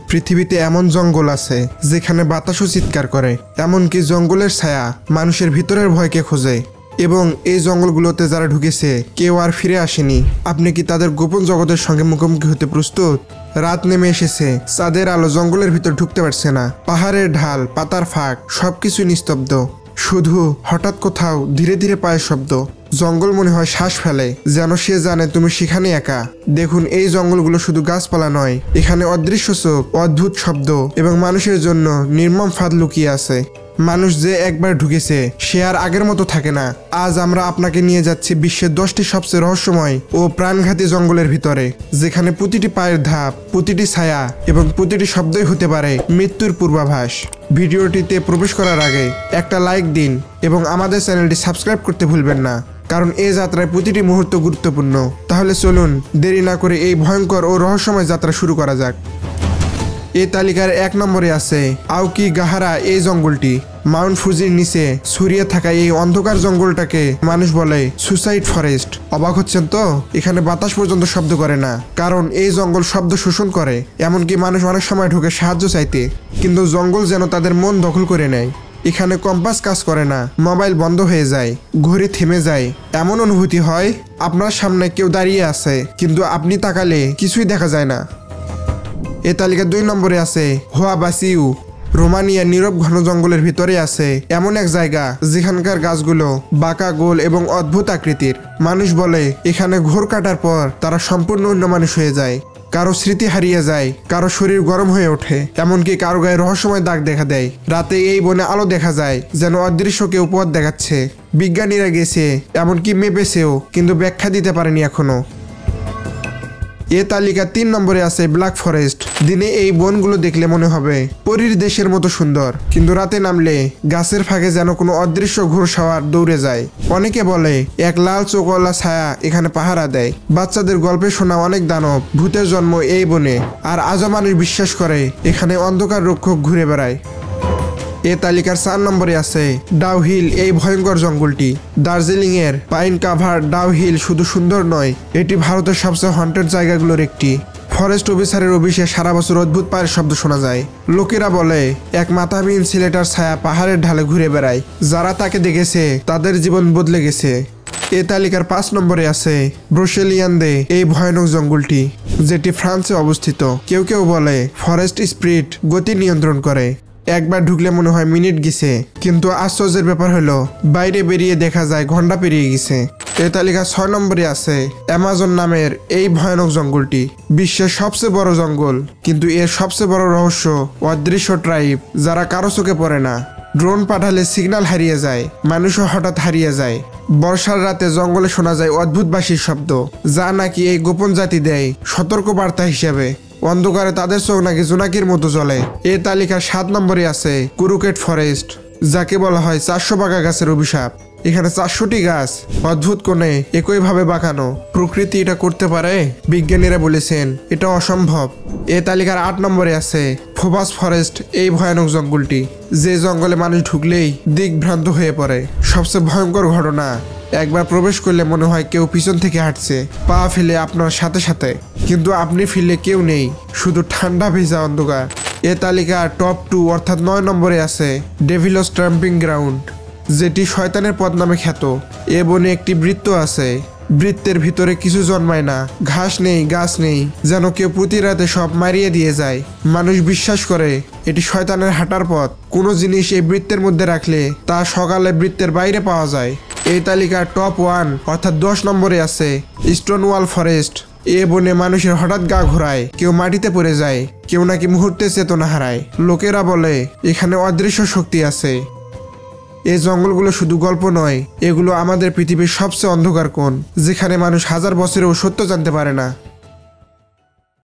পৃথিবীতে এমন জঙ্গল আছে যেখানে বাতাসও চিৎকার করে, এমনকি জঙ্গলের ছায়া মানুষের ভিতরের ভয়কে খোঁজে। এবং এই জঙ্গলগুলোতে যারা ঢুকেছে কেউ আর ফিরে আসেনি। আপনি কি তাদের গোপন জগতের সঙ্গে মুখোমুখি হতে প্রস্তুত? রাত নেমে এসেছে, চাঁদের আলো জঙ্গলের ভিতর ঢুকতে পারছে না। পাহাড়ের ঢাল, পাতার ফাঁক, সবকিছু নিস্তব্ধ। শুধু হঠাৎ কোথাও ধীরে ধীরে পায়ের শব্দ। জঙ্গল মনে হয় শ্বাস ফেলে, যেন সে জানে তুমি সেখানে একা। দেখুন, এই জঙ্গলগুলো শুধু গাছপালা নয়, এখানে অদৃশ্য চোখ, অদ্ভুত শব্দ এবং মানুষের জন্য নির্মম ফাঁদ লুকিয়ে আছে। মানুষ যে একবার ঢুকেছে সে আর আগের মতো থাকে না। আজ আমরা আপনাকে নিয়ে যাচ্ছি বিশ্বের 10টি সবচেয়ে রহস্যময় ও প্রাণঘাতী জঙ্গলের ভিতরে, যেখানে প্রতিটি পায়ের ধাপ, প্রতিটি ছায়া এবং প্রতিটি শব্দই হতে পারে মৃত্যুর পূর্বাভাস। ভিডিওটিতে প্রবেশ করার আগে একটা লাইক দিন এবং আমাদের চ্যানেলটি সাবস্ক্রাইব করতে ভুলবেন না, কারণ এই যাত্রায় প্রতিটি মুহূর্ত গুরুত্বপূর্ণ। তাহলে চলুন দেরি না করে এই ভয়ঙ্কর ও রহস্যময় যাত্রা শুরু করা যাক। এই তালিকার 1 নম্বরে আছে আওকিগাহারা। এই জঙ্গলটি মাউন্ট ফুজির নিচে ছড়িয়ে থাকা এই অন্ধকার জঙ্গলটাকে মানুষ বলে সুসাইড ফরেস্ট। অবাক হচ্ছেন তো? এখানে বাতাস পর্যন্ত শব্দ করে না, কারণ এই জঙ্গল শব্দ শোষণ করে। এমনকি মানুষ অনেক সময় ঢুকে সাহায্য চাইতে, কিন্তু জঙ্গল যেন তাদের মন দখল করে নেয়। এখানে কম্পাস কাজ করে না, মোবাইল বন্ধ হয়ে যায়, ঘড়ি থেমে যায়। এমন অনুভূতি হয় আপনার সামনে কেউ দাঁড়িয়ে আছে, কিন্তু আপনি তাকালে কিছুই দেখা যায় না। এ তালিকার 2 নম্বরে আছে হুয়াবাসিউ। রোমানিয়ার নীরব ঘন জঙ্গলের ভিতরে আছে এমন এক জায়গা যেখানকার গাছগুলো বাঁকা, গোল এবং অদ্ভুত আকৃতির। মানুষ বলে এখানে ঘোর কাটার পর তারা সম্পূর্ণ অন্য মানুষ হয়ে যায়। কারো স্মৃতি হারিয়ে যায়, কারো শরীর গরম হয়ে ওঠে, এমনকি কারো গায়ে রহস্যময় দাগ দেখা দেয়। রাতে এই বনে আলো দেখা যায়, যেন অদৃশ্য কেউ পথ দেখাচ্ছে। বিজ্ঞানীরা গেছে, এমনকি মেপেছেও, কিন্তু ব্যাখ্যা দিতে পারেনি এখনো। এ তালিকা 3 নম্বরে আছে ব্ল্যাক ফরেস্ট। দিনে এই বনগুলো দেখলে মনে হবে পরীর দেশের মতো সুন্দর, কিন্তু রাতে নামলে গাছের ফাঁকে যেন কোনো অদৃশ্য ঘোড়সাওয়ার দৌড়ে যায়। অনেকে বলে এক লাল চোখওয়ালা ছায়া এখানে পাহারা দেয়। বাচ্চাদের গল্পে শোনা অনেক দানব ভূতের জন্ম এই বনে, আর আজও মানুষ বিশ্বাস করে এখানে অন্ধকার রক্ষক ঘুরে বেড়ায়। এ তালিকার 4 নম্বরে আছে ডাউহিল। এই ভয়ঙ্কর জঙ্গলটি দার্জিলিং এর পাইন কাভার ডাউহিল শুধু সুন্দর নয়, এটি ভারতের সবচেয়ে হন্টেড জায়গাগুলোর একটি। ফরেস্ট অফিসারের অফিসে সারা বছর অদ্ভুত পায়ের শব্দ শোনা যায়। লোকেরা বলে এক মাথাবিহীন ছেলেটার ছায়া পাহাড়ের ঢালে ঘুরে বেড়ায়। যারা তাকে দেখেছে তাদের জীবন বদলে গেছে। এ তালিকার 5 নম্বরে আছে ব্রুসেলিয়ানদে। এই ভয়ানক জঙ্গলটি, যেটি ফ্রান্সে অবস্থিত। কেউ কেউ বলে ফরেস্ট স্পিরিট গতি নিয়ন্ত্রণ করে। একবার ঢুকলে মনে হয় মিনিট গেছে, কিন্তু আশ্চর্যের ব্যাপার হলো বাইরে বেরিয়ে দেখা যায় ঘন্টা পেরিয়ে গেছে। এই তালিকা 6 নম্বরে আছে অ্যামাজন নামের এই ভয়ানক জঙ্গলটি। বিশ্বের সবচেয়ে বড় জঙ্গল, কিন্তু এর সবচেয়ে বড় রহস্য অদৃশ্য ট্রাইব যারা কারো চোখে পড়ে না। ড্রোন পাঠালে সিগন্যাল হারিয়ে যায়, মানুষও হঠাৎ হারিয়ে যায়। বর্ষার রাতে জঙ্গলে শোনা যায় অদ্ভুত বাঁশির শব্দ, যা নাকি এই গোপন জাতি দেয় সতর্ক বার্তা হিসেবে। অন্ধকারে তাদের চোখ নাকি জোনাকির মতো জ্বলে। এ তালিকার 7 নম্বরে আছে কুরুকেট ফরেস্ট, যাকে বলা হয় 400 বাঁকা গাছের অভিশাপ। এখানে 400টি গাছ অদ্ভুত কোণে একইভাবে বাঁকানো। প্রকৃতি এটা করতে পারে? বিজ্ঞানীরা বলেছেন এটা অসম্ভব। এ তালিকার 8 নম্বরে আছে ফোবাস ফরেস্ট। এই ভয়ানক জঙ্গলটি, যে জঙ্গলে মানুষ ঢুকলেই দিকভ্রান্ত হয়ে পড়ে। সবচেয়ে ভয়ঙ্কর ঘটনা, একবার প্রবেশ করলে মনে হয় কেউ পিছন থেকে হাঁটছে, পা ফেলে আপনার সাথে সাথে, কিন্তু আপনি ফিরলে কেউ নেই, শুধু ঠান্ডা ভেজা অন্ধকার। এ তালিকা টপ 2 অর্থাৎ 9 নম্বরে আছে ডেভিলস ট্রাম্পিং গ্রাউন্ড, যেটি শয়তানের পথ নামে খ্যাত। এ বনে একটি বৃত্ত আছে। বৃত্তের ভিতরে কিছু জন্মায় না, ঘাস নেই, গাছ নেই, যেন কেউ প্রতি রাতে সব মারিয়ে দিয়ে যায়। মানুষ বিশ্বাস করে এটি শয়তানের হাঁটার পথ। কোনো জিনিস এই বৃত্তের মধ্যে রাখলে তা সকালে বৃত্তের বাইরে পাওয়া যায়। এই তালিকার টপ 1 অর্থাৎ 10 নম্বরে আছে স্টোনওয়াল ফরেস্ট। এ বনে মানুষের হঠাৎ গা ঘোরায়, কেউ মাটিতে পড়ে যায়, কেউ নাকি মুহূর্তে চেতনা হারায়। লোকেরা বলে এখানে অদৃশ্য শক্তি আছে। এই জঙ্গলগুলো শুধু গল্প নয়, এগুলো আমাদের পৃথিবীর সবচেয়ে অন্ধকার কোণ, যেখানে মানুষ হাজার বছরেও সত্য জানতে পারে না।